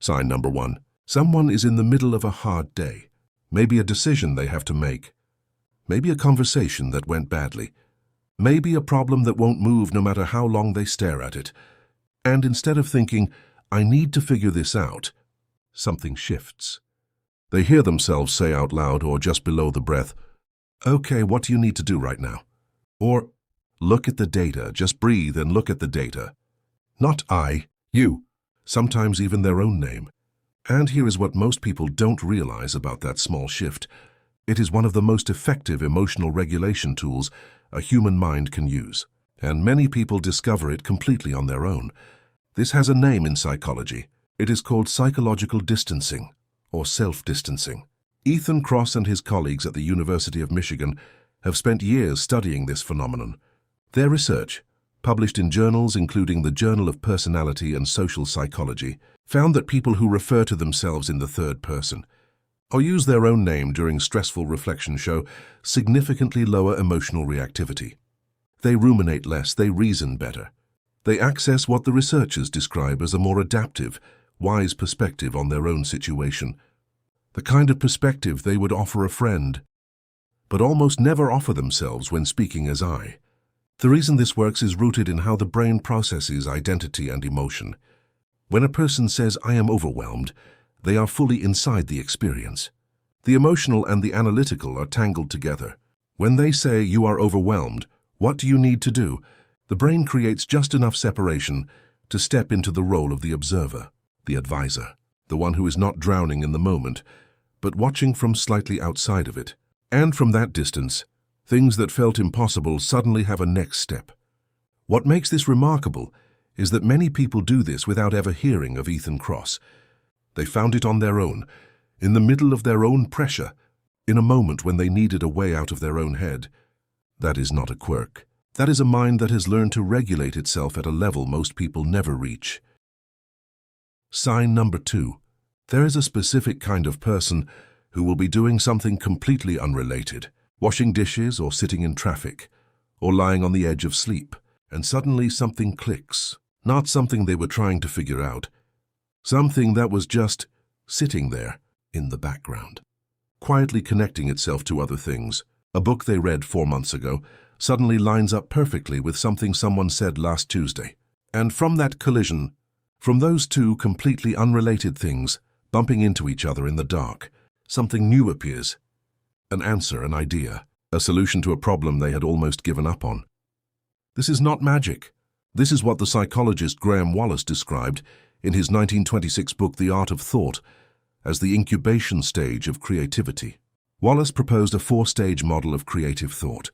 Sign number 1. Someone is in the middle of a hard day. Maybe a decision they have to make. Maybe a conversation that went badly. Maybe a problem that won't move no matter how long they stare at it. And instead of thinking, I need to figure this out, something shifts. They hear themselves say out loud or just below the breath, okay, what do you need to do right now? Or, look at the data, just breathe and look at the data. Not I, you, sometimes even their own name. And here is what most people don't realize about that small shift. It is one of the most effective emotional regulation tools a human mind can use. And many people discover it completely on their own. This has a name in psychology. It is called psychological distancing, or self-distancing. Ethan Kross and his colleagues at the University of Michigan have spent years studying this phenomenon. Their research, published in journals including the Journal of Personality and Social Psychology, found that people who refer to themselves in the third person or use their own name during stressful reflection show significantly lower emotional reactivity. They ruminate less, they reason better. They access what the researchers describe as a more adaptive, wise perspective on their own situation. The kind of perspective they would offer a friend, but almost never offer themselves when speaking as I. The reason this works is rooted in how the brain processes identity and emotion. When a person says, I am overwhelmed, they are fully inside the experience. The emotional and the analytical are tangled together. When they say, you are overwhelmed, what do you need to do? The brain creates just enough separation to step into the role of the observer, the advisor, the one who is not drowning in the moment, but watching from slightly outside of it. And from that distance, things that felt impossible suddenly have a next step. What makes this remarkable is that many people do this without ever hearing of Ethan Kross. They found it on their own, in the middle of their own pressure, in a moment when they needed a way out of their own head. That is not a quirk. That is a mind that has learned to regulate itself at a level most people never reach. Sign number 2. There is a specific kind of person who will be doing something completely unrelated, washing dishes or sitting in traffic, or lying on the edge of sleep, and suddenly something clicks. Not something they were trying to figure out. Something that was just sitting there in the background, quietly connecting itself to other things. A book they read 4 months ago suddenly lines up perfectly with something someone said last Tuesday. And from that collision, from those two completely unrelated things bumping into each other in the dark, something new appears. An answer, an idea, a solution to a problem they had almost given up on. This is not magic. This is what the psychologist Wallas described in his 1926 book The Art of Thought as the incubation stage of creativity. Wallas proposed a 4-stage model of creative thought: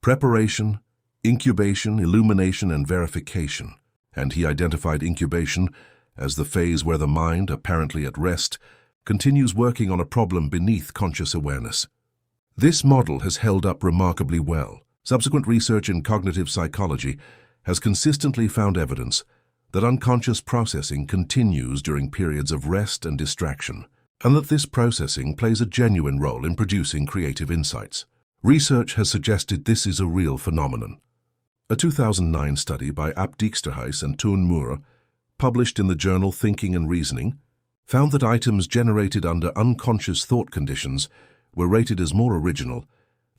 preparation, incubation, illumination, and verification. And he identified incubation as the phase where the mind, apparently at rest, continues working on a problem beneath conscious awareness. This model has held up remarkably well. Subsequent research in cognitive psychology has consistently found evidence that unconscious processing continues during periods of rest and distraction, and that this processing plays a genuine role in producing creative insights. Research has suggested this is a real phenomenon. A 2009 study by Ap Dijksterhuis and Toon Moore, published in the journal Thinking and Reasoning, found that items generated under unconscious thought conditions were rated as more original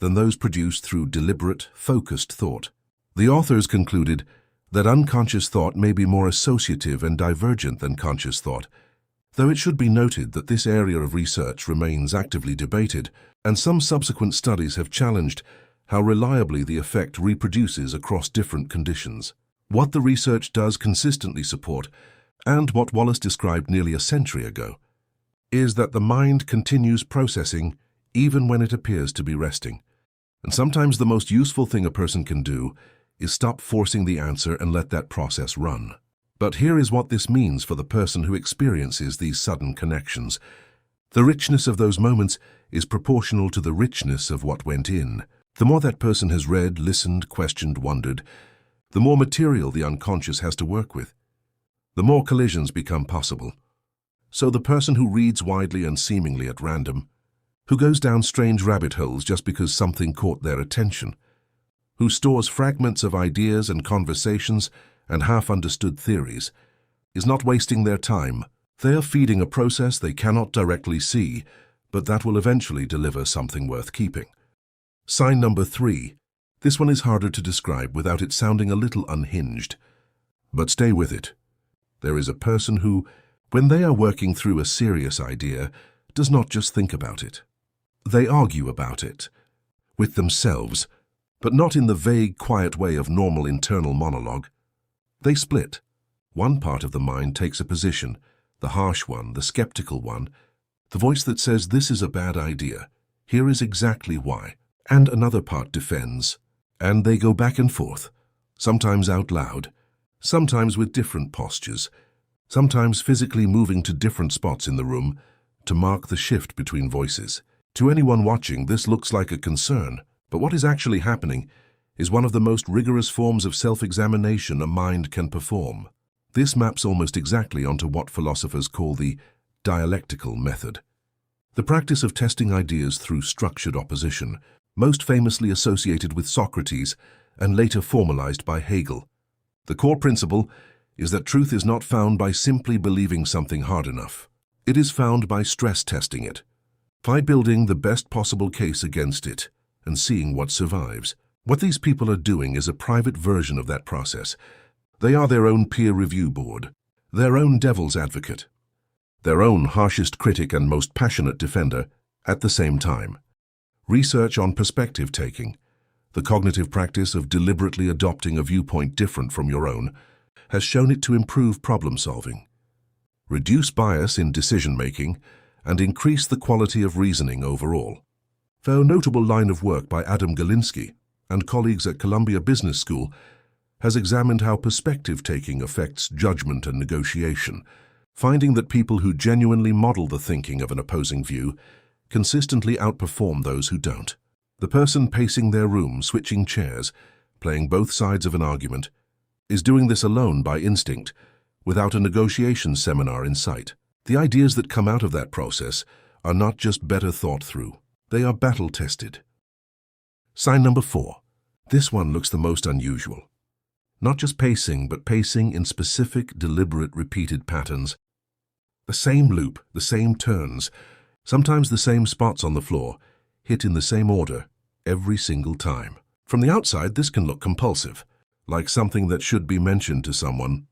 than those produced through deliberate, focused thought. The authors concluded that unconscious thought may be more associative and divergent than conscious thought, though it should be noted that this area of research remains actively debated, and some subsequent studies have challenged how reliably the effect reproduces across different conditions. What the research does consistently support, and what Wallas described nearly a century ago, is that the mind continues processing even when it appears to be resting. And sometimes the most useful thing a person can do is stop forcing the answer and let that process run. But here is what this means for the person who experiences these sudden connections. The richness of those moments is proportional to the richness of what went in. The more that person has read, listened, questioned, wondered, the more material the unconscious has to work with. The more collisions become possible. So the person who reads widely and seemingly at random, who goes down strange rabbit holes just because something caught their attention, who stores fragments of ideas and conversations and half-understood theories, is not wasting their time, They are feeding a process they cannot directly see, but that will eventually deliver something worth keeping. Sign number 3. This one is harder to describe without it sounding a little unhinged. But stay with it. There is a person who, when they are working through a serious idea, does not just think about it. They argue about it, with themselves, but not in the vague, quiet way of normal internal monologue. They split. One part of the mind takes a position, the harsh one, the skeptical one, the voice that says this is a bad idea, here is exactly why, and another part defends, and they go back and forth, sometimes out loud, sometimes with different postures, sometimes physically moving to different spots in the room to mark the shift between voices. To anyone watching, this looks like a concern, but what is actually happening is one of the most rigorous forms of self-examination a mind can perform. This maps almost exactly onto what philosophers call the dialectical method, the practice of testing ideas through structured opposition, most famously associated with Socrates and later formalized by Hegel. The core principle is that truth is not found by simply believing something hard enough. It is found by stress testing it, by building the best possible case against it and seeing what survives. What these people are doing is a private version of that process. They are their own peer review board, their own devil's advocate, their own harshest critic and most passionate defender at the same time. Research on perspective taking, the cognitive practice of deliberately adopting a viewpoint different from your own, has shown it to improve problem solving, reduce bias in decision-making, and increase the quality of reasoning overall. A notable line of work by Adam Galinsky and colleagues at Columbia Business School has examined how perspective-taking affects judgment and negotiation, finding that people who genuinely model the thinking of an opposing view consistently outperform those who don't. The person pacing their room, switching chairs, playing both sides of an argument, is doing this alone by instinct, without a negotiation seminar in sight. The ideas that come out of that process are not just better thought through, they are battle-tested. Sign number 4. This one looks the most unusual. Not just pacing, but pacing in specific, deliberate, repeated patterns. The same loop, the same turns, sometimes the same spots on the floor, hit in the same order, every single time. From the outside, this can look compulsive, like something that should be mentioned to someone.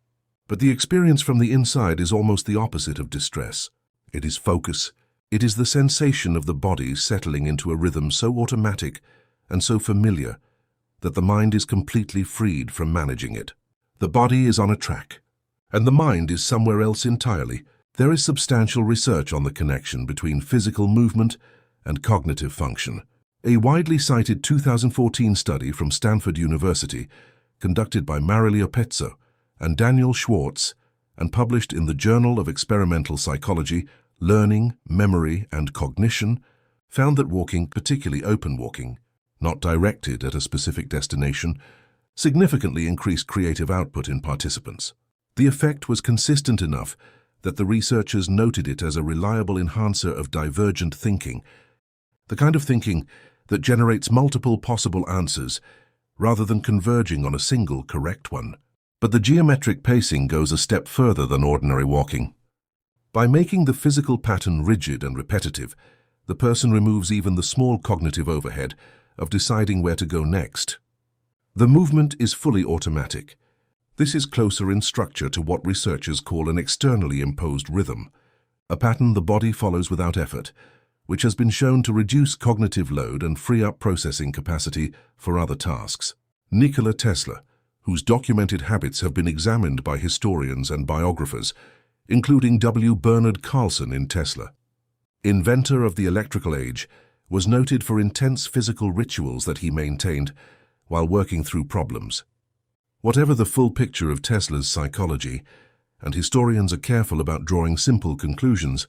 But the experience from the inside is almost the opposite of distress. It is focus. It is the sensation of the body settling into a rhythm so automatic and so familiar that the mind is completely freed from managing it. The body is on a track, and the mind is somewhere else entirely. There is substantial research on the connection between physical movement and cognitive function. A widely cited 2014 study from Stanford University, conducted by Marilio Pezzo and Daniel Schwartz, and published in the Journal of Experimental Psychology, Learning, Memory, and Cognition, found that walking, particularly open walking, not directed at a specific destination, significantly increased creative output in participants. The effect was consistent enough that the researchers noted it as a reliable enhancer of divergent thinking, the kind of thinking that generates multiple possible answers rather than converging on a single correct one. But the geometric pacing goes a step further than ordinary walking. By making the physical pattern rigid and repetitive, the person removes even the small cognitive overhead of deciding where to go next. The movement is fully automatic. This is closer in structure to what researchers call an externally imposed rhythm, a pattern the body follows without effort, which has been shown to reduce cognitive load and free up processing capacity for other tasks. Nikola Tesla, whose documented habits have been examined by historians and biographers, including W. Bernard Carlson in Tesla, inventor of the electrical age, was noted for intense physical rituals that he maintained while working through problems. Whatever the full picture of Tesla's psychology, and historians are careful about drawing simple conclusions,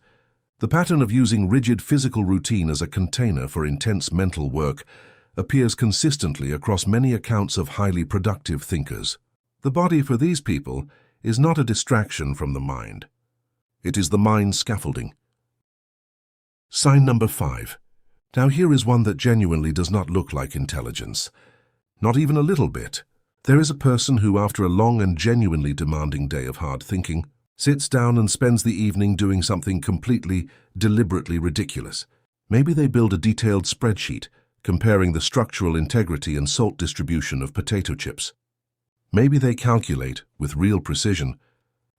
the pattern of using rigid physical routine as a container for intense mental work appears consistently across many accounts of highly productive thinkers. The body for these people is not a distraction from the mind. It is the mind's scaffolding. Sign number 5. Now here is one that genuinely does not look like intelligence. Not even a little bit. There is a person who, after a long and genuinely demanding day of hard thinking, sits down and spends the evening doing something completely, deliberately ridiculous. Maybe they build a detailed spreadsheet comparing the structural integrity and salt distribution of potato chips. Maybe they calculate, with real precision,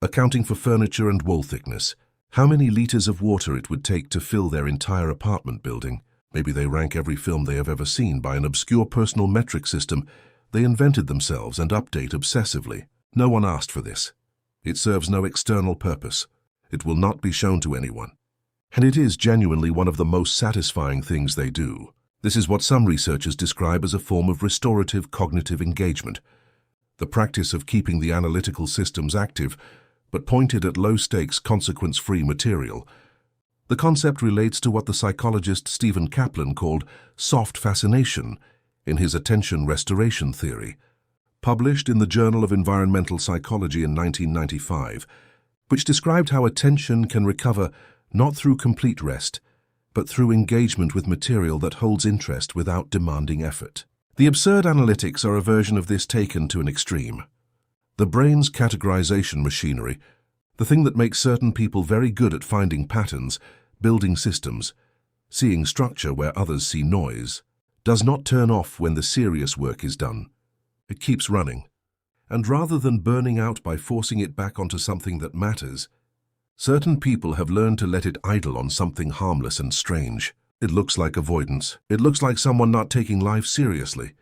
accounting for furniture and wall thickness, how many liters of water it would take to fill their entire apartment building. Maybe they rank every film they have ever seen by an obscure personal metric system they invented themselves and update obsessively. No one asked for this. It serves no external purpose. It will not be shown to anyone. And it is genuinely one of the most satisfying things they do. This is what some researchers describe as a form of restorative cognitive engagement, the practice of keeping the analytical systems active, but pointed at low-stakes, consequence-free material. The concept relates to what the psychologist Stephen Kaplan called soft fascination in his attention restoration theory, published in the Journal of Environmental Psychology in 1995, which described how attention can recover not through complete rest, but through engagement with material that holds interest without demanding effort. The absurd analytics are a version of this taken to an extreme. The brain's categorization machinery, the thing that makes certain people very good at finding patterns, building systems, seeing structure where others see noise, does not turn off when the serious work is done. It keeps running. And rather than burning out by forcing it back onto something that matters, certain people have learned to let it idle on something harmless and strange. It looks like avoidance. It looks like someone not taking life seriously.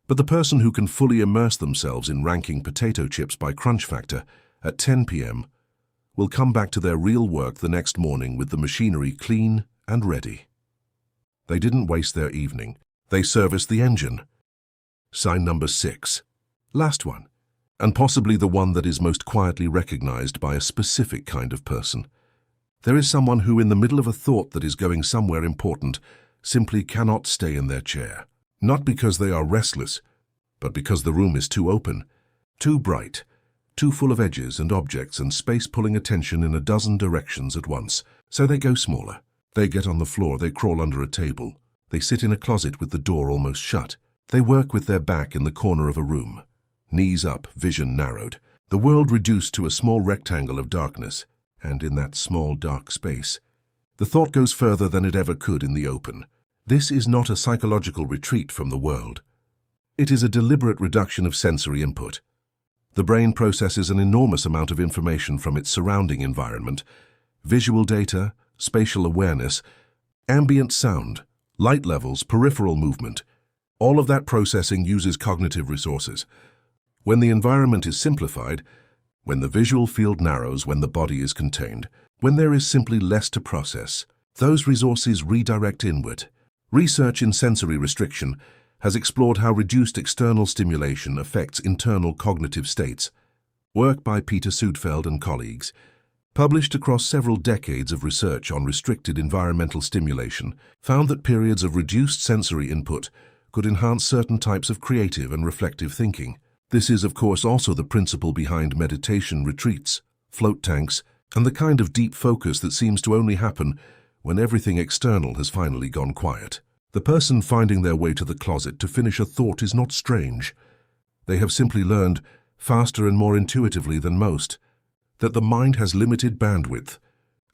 But the person who can fully immerse themselves in ranking potato chips by crunch factor at 10 p.m. will come back to their real work the next morning with the machinery clean and ready. They didn't waste their evening. They serviced the engine. Sign number 6. Last one, and possibly the one that is most quietly recognized by a specific kind of person. There is someone who, in the middle of a thought that is going somewhere important, simply cannot stay in their chair. Not because they are restless, but because the room is too open, too bright, too full of edges and objects and space pulling attention in a dozen directions at once. So they go smaller. They get on the floor, they crawl under a table. They sit in a closet with the door almost shut. They work with their back in the corner of a room. Knees up, vision narrowed. The world reduced to a small rectangle of darkness. And in that small, dark space, the thought goes further than it ever could in the open. This is not a psychological retreat from the world. It is a deliberate reduction of sensory input. The brain processes an enormous amount of information from its surrounding environment, visual data, spatial awareness, ambient sound, light levels, peripheral movement. All of that processing uses cognitive resources. When the environment is simplified, when the visual field narrows, when the body is contained, when there is simply less to process, those resources redirect inward. Research in sensory restriction has explored how reduced external stimulation affects internal cognitive states. Work by Peter Sudfeld and colleagues, published across several decades of research on restricted environmental stimulation, found that periods of reduced sensory input could enhance certain types of creative and reflective thinking. This is, of course, also the principle behind meditation retreats, float tanks, and the kind of deep focus that seems to only happen when everything external has finally gone quiet. The person finding their way to the closet to finish a thought is not strange. They have simply learned, faster and more intuitively than most, that the mind has limited bandwidth,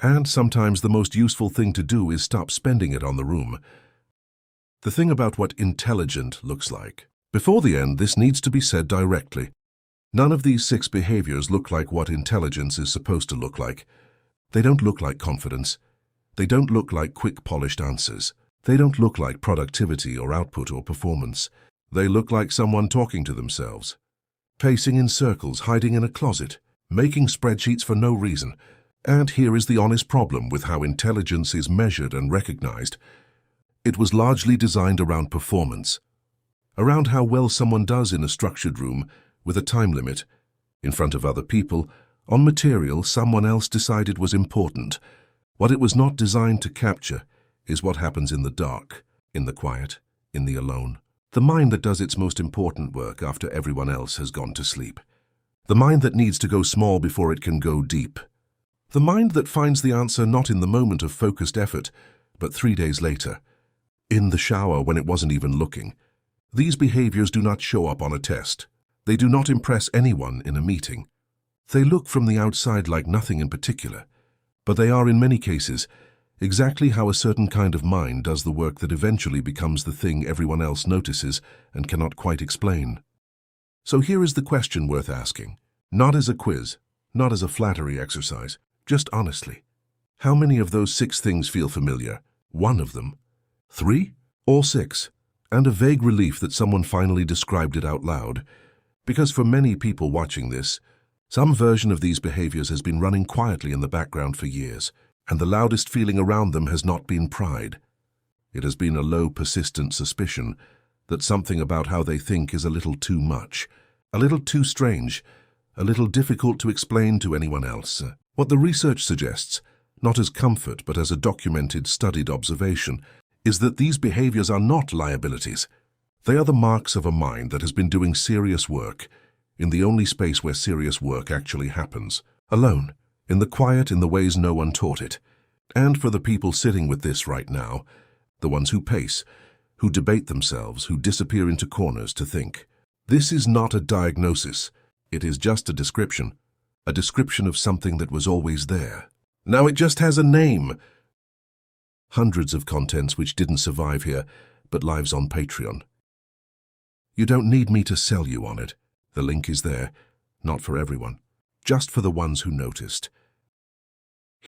and sometimes the most useful thing to do is stop spending it on the room. The thing about what intelligent looks like. Before the end, this needs to be said directly. None of these 6 behaviors look like what intelligence is supposed to look like. They don't look like confidence. They don't look like quick, polished answers. They don't look like productivity or output or performance. They look like someone talking to themselves, pacing in circles, hiding in a closet, making spreadsheets for no reason. And here is the honest problem with how intelligence is measured and recognized. It was largely designed around performance, around how well someone does in a structured room with a time limit, in front of other people, on material someone else decided was important. What it was not designed to capture is what happens in the dark, in the quiet, in the alone. The mind that does its most important work after everyone else has gone to sleep. The mind that needs to go small before it can go deep. The mind that finds the answer not in the moment of focused effort, but 3 days later, in the shower when it wasn't even looking. These behaviors do not show up on a test. They do not impress anyone in a meeting. They look from the outside like nothing in particular, but they are in many cases exactly how a certain kind of mind does the work that eventually becomes the thing everyone else notices and cannot quite explain. So here is the question worth asking, not as a quiz, not as a flattery exercise, just honestly. How many of those 6 things feel familiar? 1 of them? 3? All 6? And a vague relief that someone finally described it out loud. Because for many people watching this, some version of these behaviors has been running quietly in the background for years, and the loudest feeling around them has not been pride. It has been a low, persistent suspicion that something about how they think is a little too much, a little too strange, a little difficult to explain to anyone else. What the research suggests, not as comfort but as a documented, studied observation, is that these behaviors are not liabilities. They are the marks of a mind that has been doing serious work, in the only space where serious work actually happens, alone, in the quiet, in the ways no one taught it. And for the people sitting with this right now, the ones who pace, who debate themselves, who disappear into corners to think, this is not a diagnosis. It is just a description of something that was always there. Now it just has a name. Hundreds of contents which didn't survive here, but lives on Patreon. You don't need me to sell you on it. The link is there, not for everyone, just for the ones who noticed.